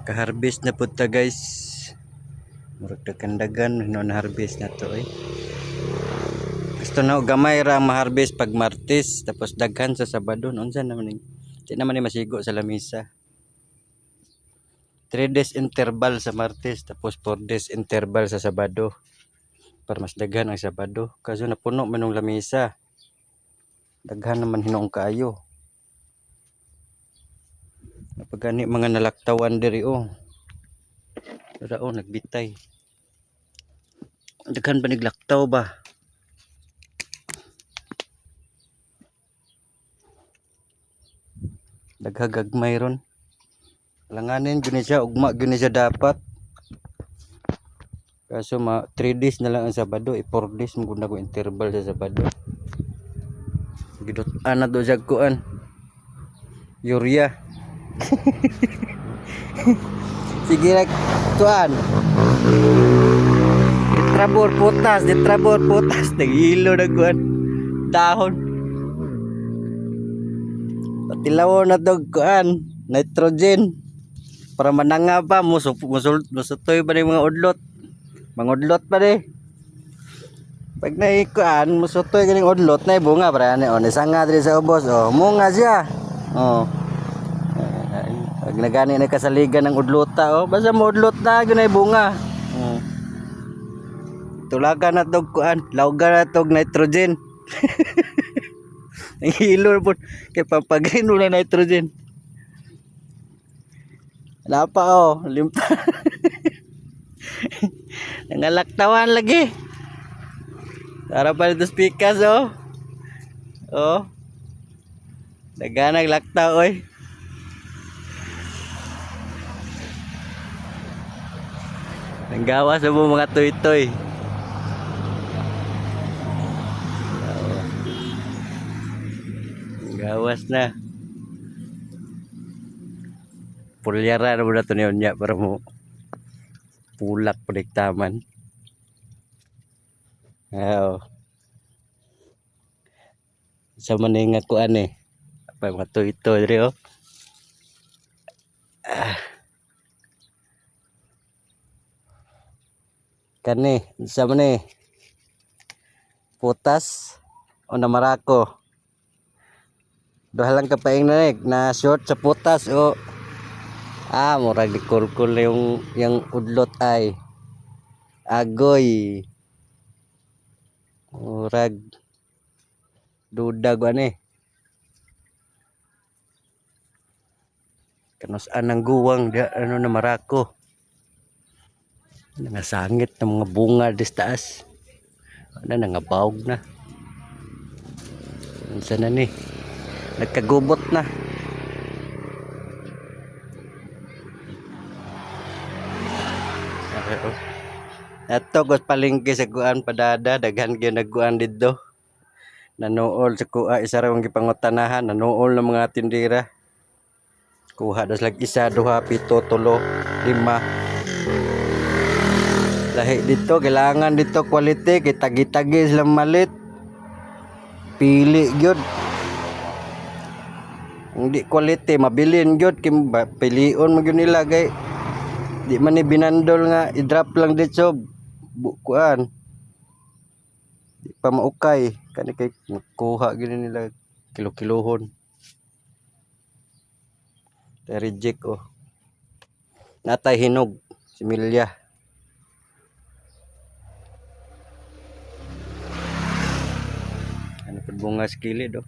Naka-harvest na po ta guys. Murag dagan no na-harvest na to eh. Gusto na gamay ra ma-harvest pag Martes tapos daghan sa Sabado. Unsa naman ni? Di naman ni masigo sa lamisa. 3 days interval sa Martes tapos 4 days interval sa Sabado. Para mas daghan ang Sabado. Kaso napuno man ang lamisa. Daghan naman hinong kaayo. Napagani mga nalaktawan diri oh. Dara oh nagbitay. Daghan pa niglaktaw ba? Daghagagmay ron. Langanin guni siya ugma guni siya dapat. Kaso 3 days na lang ang Sabado, 4 days mo guna ko interval sa Sabado. Gidot ana do jag kuan. Urea. Sige ra tuan. Ditrabor potas nagilo na kuan. Dahon. Patilaw na dog kuan, nitrogen. Para mananga pa musutoy pa ni mga udlot. Mangudlot pa di. Pag naikuan, musutoy ganing udlot na bunga para ani on isanga diri sa ubos oh, munga siya. Oh. Pag nagani na kasaligan ng udlota oh, basta mo udlot na gunay bunga. Oh. Tulagan na tog kuan, lawgan na tog nitrogen. Ang hilor po kay pampagin na nitrogen. Wala pa oh, limpa. Nangalaktawan lagi. Para pa dito spikas oh. Oh. Daganag laktaw oy. Nanggawa sa mga toy-toy. Gawas na. Pulyara na muna ito niya para mo pulak paligtaman. Oh. Sa maning nga kuan eh. Apa mga toy-toy diri oh. Kani sa man putas o na marako. Duha lang kapaing na short sa putas o murag di kulkul yung udlot ay agoy murag dudag ani kanus-an ng guwang dia ano na marako nangasangit ng mga bunga dis taas ano nangabawg na unsa na ni nagkagubot na. Ato gos palengke sa kuan padada daghan gyud nagkuan didto. Nanuol sa kuha isa ra ang gipangutanahan, nanuol ng mga tindera. Kuha dos lag isa, duha, pito, tulo, lima. Lahi dito kailangan dito quality kay tagi-tagi sila malit. Pili gyud. Hindi quality mabilin gyud kay pilion mo gyud nila kay di man ni binandol nga i-drop lang dito bukuan di pa maukay kani kay kuha gini nila kilo-kilohon reject oh natay hinog similya ano pud bunga sa kilid oh